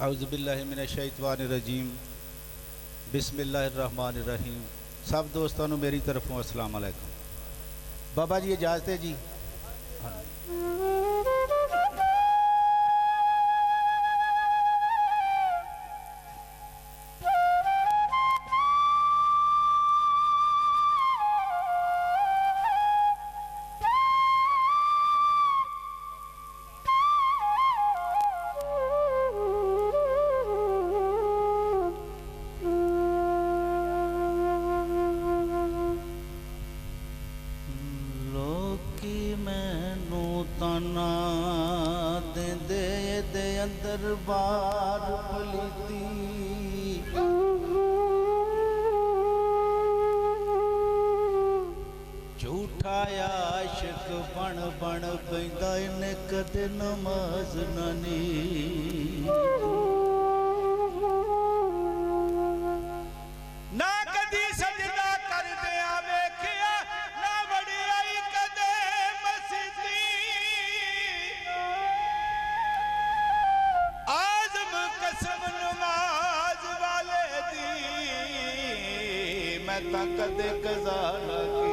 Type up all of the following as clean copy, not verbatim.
औज़ुबिल्लाहिमिनश्शैतानिर्रजीम बिस्मिल्लाहिर्रहमानिर्रहीम। सब दोस्तों को मेरी तरफों अस्सलाम वालेकुम। बाबा जी इजाज़त है जी। हाँ। ताना दे अंदर बार पलीती झूठा आशिक बन बन पैंदा इन्हें कदे नमाज नानी ना कदी सजदा कर दिया वेखिया ना बड़ी आई कदे मसीती आज़म कसम नमाज वाले दी मैं ता कदे कज़ा ना की।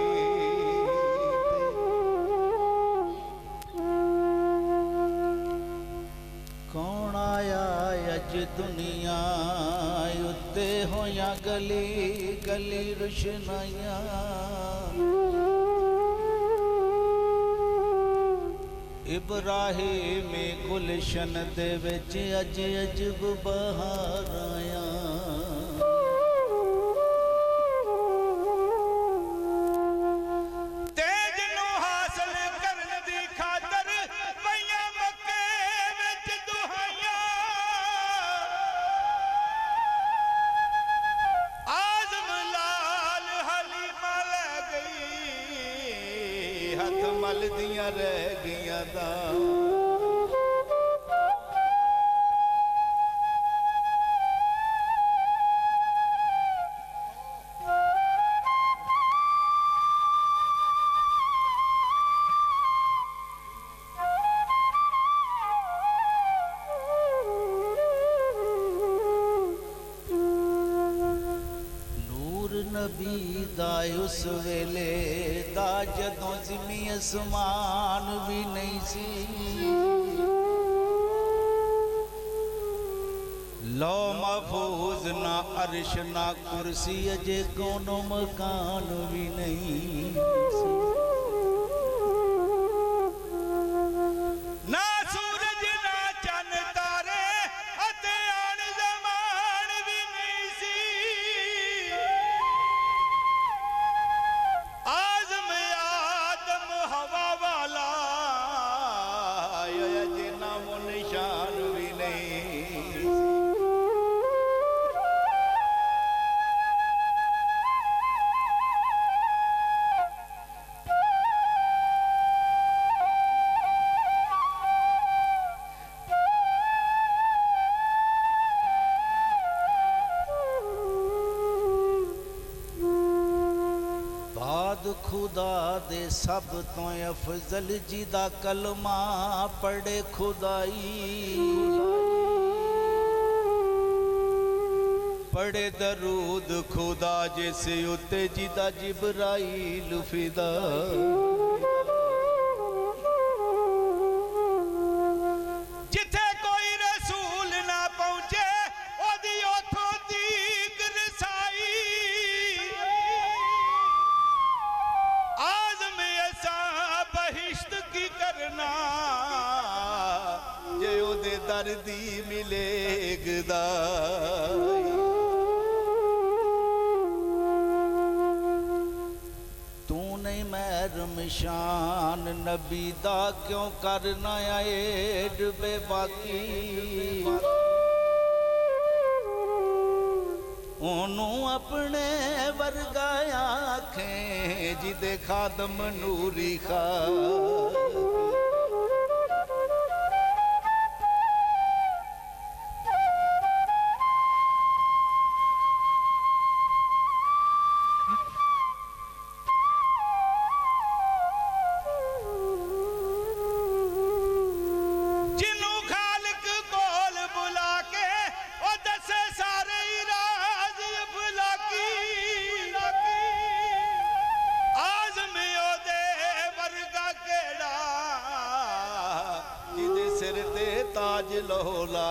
कौन आया अज दुनिया उत्ते होया गली गली रुशनाइया इब्राहिम गुलशन दे विच अज अजब बहार आया। तेज नू हासिल करन दी खातर पईयां मक्के विच दुहाइयां आज़म लाल हलीमा लै गई हथ मल दियां रह गईयां दा। नबी दा उस वेले दा जदों ज़मीं असमान भी नहीं सी लौ महफूज ना अर्श ना कुर्सी अजे कोनो मकान भी नहीं सी। ना सूरज ना चन तारे अते आन ज़मान भी नहीं सी आज़म आदम हवा वाला अजे नामो निशान भी नहीं सी। बाद खुदा दे सब तो अफजल जिदा कलमा पढ़े खुदाई पढ़े दरूद खुदा जिस उत्ते जिदा जिब्राइल फिदा। जिथे कोई रसूल ना पहुंचे ओदी ओथों दीक रसाई आज़म ऐसा बहिश्त की करना जे ओदे दर्दी मिले गदाई। तू नहीं महरम शान नबी दा क्यों करना एड बेबाकी ओनू अपने वर्गा आखें जिदे खादम नूरी खा। जिन्नू खालिक कोल बुला के ਲਹੋ ਲਾ।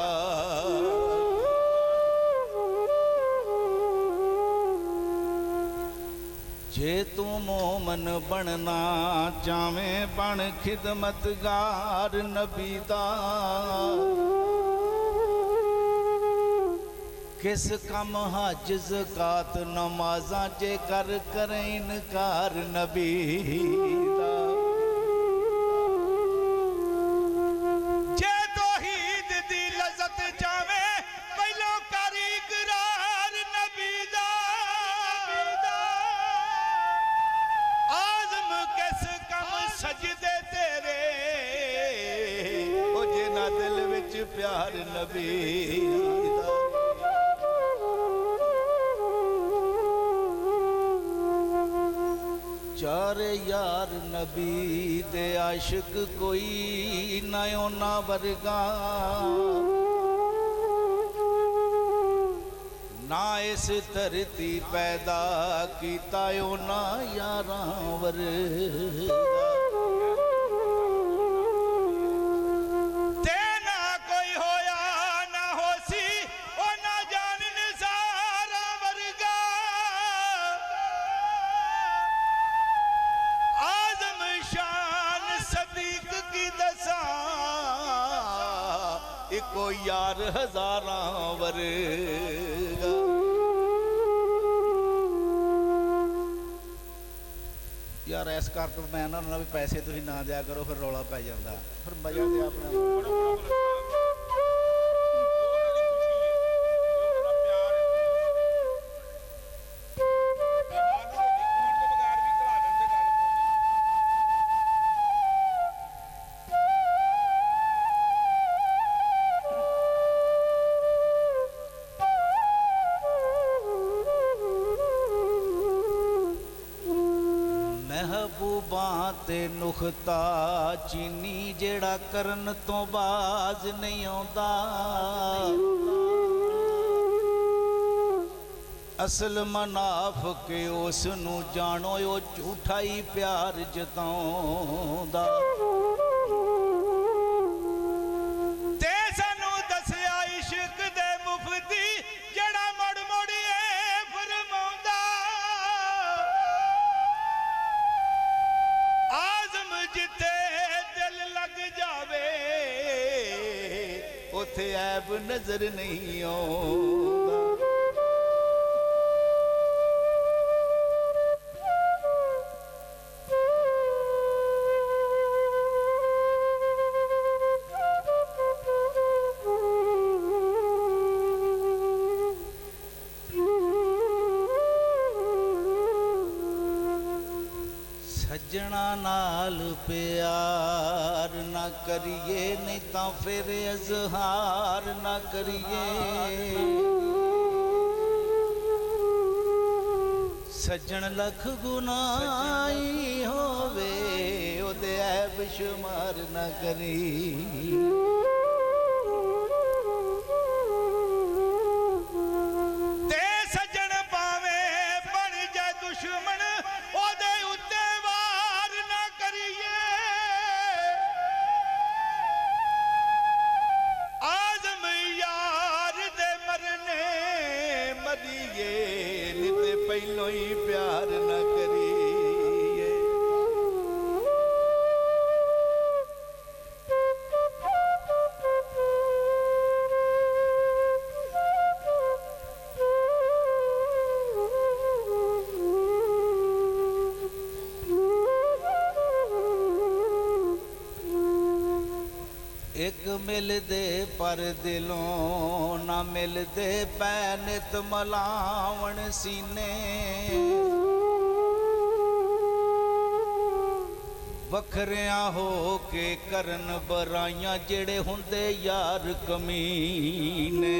ਜੇ ਤੂੰ ਮੋਮਨ ਬਣਨਾ ਚਾਵੇਂ ਬਣ ਖਿਦਮਤਗਾਰ ਨਬੀ ਦਾ। ਕਿਸ ਕੰਮ ਹਜ ਜ਼ਕਾਤ ਨਮਾਜ਼ਾਂ ਜੇ ਕਰ ਕਰੇ ਇਨਕਾਰ ਨਬੀ ਦਾ। ਜੇ ਤੌਹੀਦ ਦੀ ਲਜ਼ਤ ਚਾਵੇ ਪਹਿਲੋਂ ਕਰ ਇਕਰਾਰ ਨਬੀ ਦਾ। ਆਜ਼ਮ ਕਿਸ ਕੰਮ ਸਜਦੇ ਤੇਰੇ ਉਹ ਜੇ ਨਾ ਦਿਲ ਵਿੱਚ ਪਿਆਰ ਨਬੀ ਦਾ। ਚਾਰੇ ਯਾਰ ਨਬੀ ਦੇ ਆਸ਼ਿਕ ਕੋਈ ਨਾ ਉਹਨਾਂ ਵਰਗਾ। ਨਾ ਇਸ ਧਰਤੀ ਪੈਦਾ ਕੀਤਾ ਉਹਨਾਂ ਯਾਰਾਂ ਵਰਗਾ। ਤੇ ਨਾ ਕੋਈ ਹੋਇਆ ਨਾ ਹੋਸੀ ਉਹ ਨਾ ਜਾਨ ਨਿਸਾਰਾ ਵਰਗਾ। ਆਜ਼ਮ ਸ਼ਾਨ ਸਦੀਕ ਕੀ ਦਸਾਂ ਇੱਕੋ ਯਾਰ ਹਜ਼ਾਰਾਂ ਵਰਗਾ। ਯਾਰ ਇਸ ਕਰਕੇ ਮੈਂ ਉਹਨਾਂ ਨੂੰ ਵੀ ਪੈਸੇ ਤੁਸੀਂ ਨਾ ਦਿਆ ਕਰੋ, ਫਿਰ ਰੌਲਾ ਪੈ ਜਾਂਦਾ, ਫਿਰ ਮਜ਼ਾ ਤੇ ਆਪਣਾ। ਮਹਿਬੂਬਾਂ ਤੇ ਨੁਖਤਾ ਚੀਨੀ ਜਿਹੜਾ ਕਰਨ ਤੋਂ ਬਾਜ਼ ਨਹੀਂ ਆਉਂਦਾ। ਅਸਲ ਮਨਾਫਕ ਉਸ ਨੂੰ ਜਾਣੋ ਉਹ ਝੂਠਾ ਹੀ ਪਿਆਰ ਜਤਾਉਂਦਾ। ਤੇ ਸਾਨੂੰ ਦੱਸਿਆ ਇਸ਼ਕ ਦੇ ਮੁਫਤੀ ਜਿਹੜਾ ਮੁੜ ਮੁੜ ਇਹ ਫਰਮਾਉਂਦਾ। ਆਜ਼ਮ ਜਿੱਥੇ ਦਿਲ ਲੱਗ ਜਾਵੇ ਉੱਥੇ ਐਬ ਨਜ਼ਰ ਨਹੀਂ ਆਉਂਦਾ। ਸੱਜਣਾ ਨਾਲ ਪਿਆਰ ਨਾ ਕਰੀਏ ਨਹੀਂ ਤਾਂ ਫਿਰ ਇਜ਼ਹਾਰ ਨਾ ਕਰੀਏ। ਸੱਜਣ ਲੱਖ ਗੁਨਾਹੀ ਹੋਵੇ ਉਹਦੇ ਐਬ ਸ਼ੁਮਾਰ ਨਾ ਕਰੀ। ਤੇ ਸੱਜਣ ਭਾਵੇਂ ਬਣ ਜਾਏ ਦੁਸ਼ਮਣ ਉਹਦੇ ਉੱਤੇ ਵਾਰ ਨਾ ਕਰੀਏ। ਆਜ਼ਮ ਯਾਰ ਦੇ ਮਰਨੇ ਮਰੀਏ ਨੀ ਤੇ ਪਹਿਲੋਂ ਹੀ ਪਿਆਰ ਨਾ ਕਰੀਏ। ਇੱਕ ਮਿਲਦੇ ਪਰ ਦਿਲੋਂ ਨਾ ਮਿਲਦੇ ਪੈ ਨਿਤ ਮਲਾਵਣ ਸੀਨੇ। ਵੱਖਰਿਆਂ ਹੋ ਕੇ ਕਰਨ ਬੁਰਾਈਆਂ ਜਿਹੜੇ ਹੁੰਦੇ ਯਾਰ ਕਮੀਨੇ।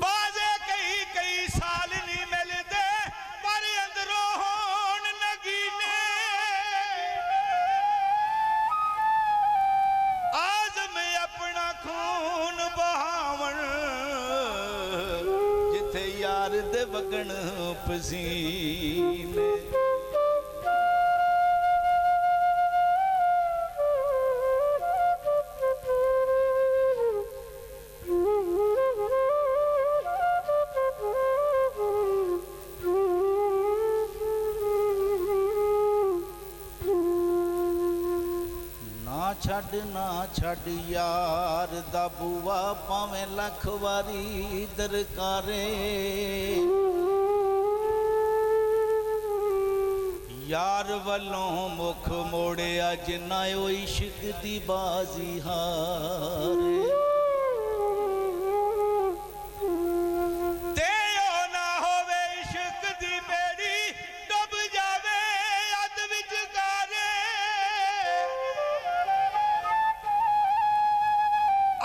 ਬਾਜ਼ੇ ਕਈ ਕਈ ਸਾਲ ਨਹੀਂ ਮਿਲਦੇ ਪਰ ਅੰਦਰੋਂ ਹੋਣ ਨਗੀਨੇ। ਆਜ਼ਮ ਆਪਣਾ ਖੂਨ ਬਹਾਵਣ ਜਿੱਥੇ ਯਾਰ ਦੇ ਵਗਣ ਪਸੀਨੇ। ਛੱਡ ਯਾਰ ਦਾ ਬੂਆ ਭਾਵੇਂ ਲੱਖ ਵਾਰੀ ਦਰਕਾਰੇ। ਯਾਰ ਵੱਲੋਂ ਮੁਖ ਮੋੜਿਆ ਜਿੰਨਾ ਉਹ ਇਸ਼ਕ ਦੀ ਬਾਜ਼ੀ ਹਾਰੇ। ਤੇ ਉਹ ਨਾ ਹੋਵੇ ਇਸ਼ਕ ਦੀ ਬੇੜੀ ਡੁੱਬ ਜਾਵੇ ਅੱਧ ਵਿਚਕਾਰੇ।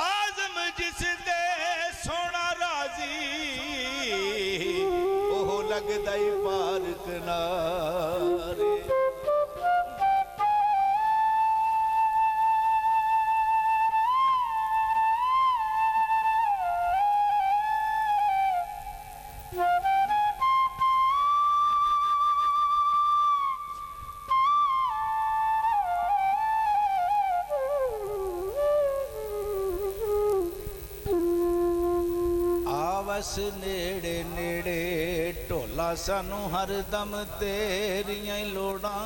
ਆਜ਼ਮ ਜਿਸ ਦੇ ਸੋਹਣਾ ਰਾਜ਼ੀ ਉਹ ਲੱਗਦਾ ਈ ਪਾਰ ਕਿਨਾਰੇ। ਆਵਸ ਨੇੜੇ ਨੇੜੇ ਢੋਲਾ ਸਾਨੂੰ ਹਰਦਮ ਤੇਰੀਆਂ ਹੀ ਲੋੜਾਂ।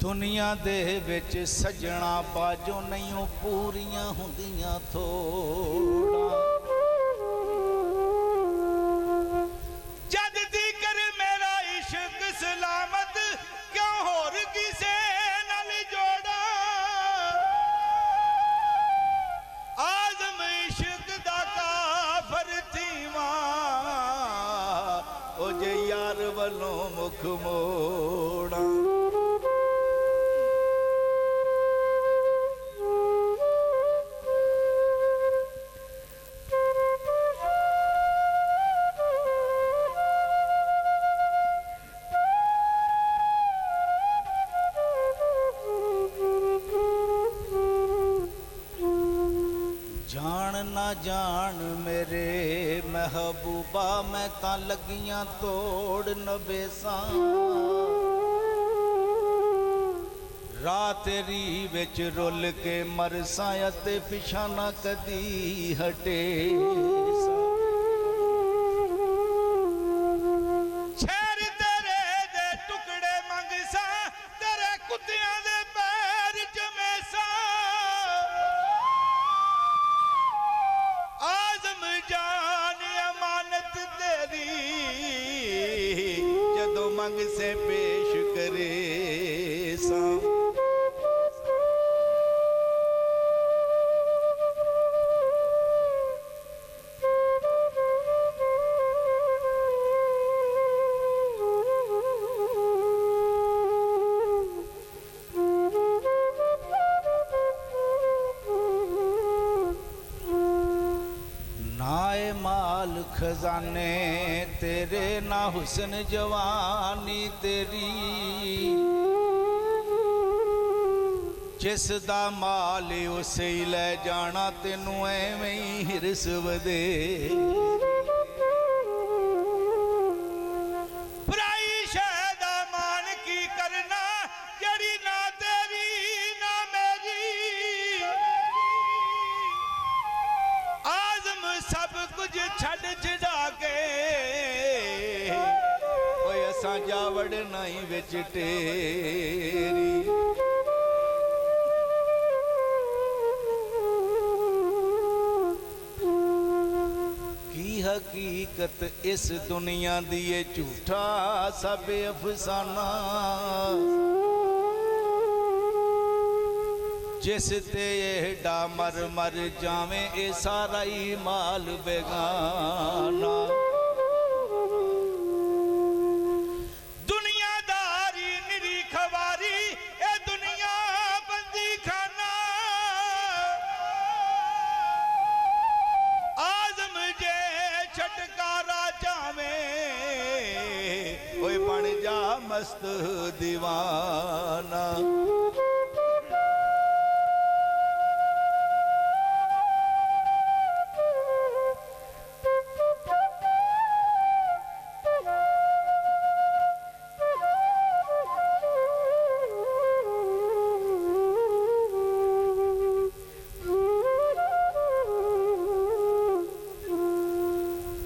ਦੁਨੀਆ ਦੇ ਵਿੱਚ ਸੱਜਣਾ ਬਾਜੋ ਨਹੀਂ ਪੂਰੀਆਂ ਹੁੰਦੀਆਂ ਥੋੜਾਂ। ਜਦ ਤੀਕਰ ਮੇਰਾ ਇਸ਼ਕ ਸਲਾਮਤ ਕਿਉਂ ਹੋਰ ਕਿਸੇ ਨਾਲ ਜੋੜਾਂ। ਆਜ਼ਮ ਇਸ਼ਕ ਦਾ ਕਾਫਰ ਥੀਵਾਂ ਉਹ ਜੇ ਯਾਰ ਵੱਲੋਂ ਮੁਖ ਮੋੜਾਂ। ਜਾਣ ਨਾ ਜਾਣ ਮੇਰੇ ਮਹਿਬੂਬਾ ਮੈਂ ਤਾਂ ਲੱਗੀਆਂ ਤੋੜ ਨਵੇਸਾਂ। ਰਾਹ ਤੇਰੀ ਵਿੱਚ ਰੁੱਲ ਕੇ ਮਰਸਾਂ ਅਤੇ ਪਿਛਾਂ ਨਾ ਕਦੀ ਹਟੇ। ਸ਼ਹਿਰ ਤੇਰੇ ਦੇ ਟੁਕੜੇ ਮੰਗਸਾਂ ਤੇਰੇ ਕੁੱਤਿਆਂ ਦੇ ਪੈਰ ਚਮੇਸਾਂ। ਆਜ਼ਮ ਜਾਨ ਅਮਾਨਤ ਤੇਰੀ ਜਦੋਂ ਮੰਗ ਸੇ ਪੇਸ਼ ਕਰੇ ਸਾਂ। नाए माल खजाने तेरे ना हुस्न जवानी तेरी। जिस दा माल उसे ही ले जाना तेनू एवें ही हिरस वधे। पराई शै दा मान की करना जड़ी ना तेरी ना मेरी। आज़म सब कुछ छड़ छड़ा के ओए असां जावड़ नहीं विच तेरी। की हकीकत इस दुनिया दी ये झूठा सब अफसाना। जिस ते एडा मर मर जावे ए सारा ही माल बेगाना। दुनियादारी निरी खवारी ए दुनिया बंदी खाना। आज़म जे छटकारा जावे ओए बन जा मस्त दीवाना।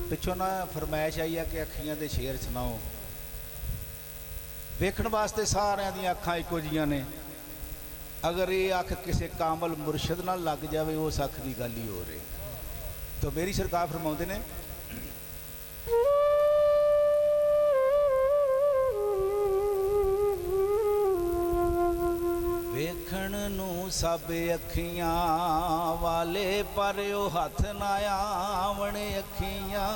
ਪਿੱਛੋਂ ਨਾ ਫਰਮਾਇਸ਼ ਆਈ ਆ ਕਿ ਅੱਖੀਆਂ ਦੇ ਸ਼ੇਰ ਸੁਣਾਓ। ਵੇਖਣ ਵਾਸਤੇ ਸਾਰਿਆਂ ਦੀਆਂ ਅੱਖਾਂ ਇੱਕੋ ਜੀਆਂ ਨੇ, ਅਗਰ ਇਹ ਅੱਖ ਕਿਸੇ ਕਾਮਲ ਮੁਰਸ਼ਿਦ ਨਾਲ ਲੱਗ ਜਾਵੇ ਉਸ ਅੱਖ ਦੀ ਗੱਲ ਹੀ ਹੋ ਰਹੀ। ਤਾਂ ਮੇਰੀ ਸਰਕਾਰ ਫਰਮਾਉਂਦੇ ਨੇ, ਵੇਖਣ ਨੂੰ ਸਭ ਅੱਖੀਆਂ ਵਾਲੇ ਪਰ ਉਹ ਹੱਥ ਨਾ ਆਵਣ ਅੱਖੀਆਂ।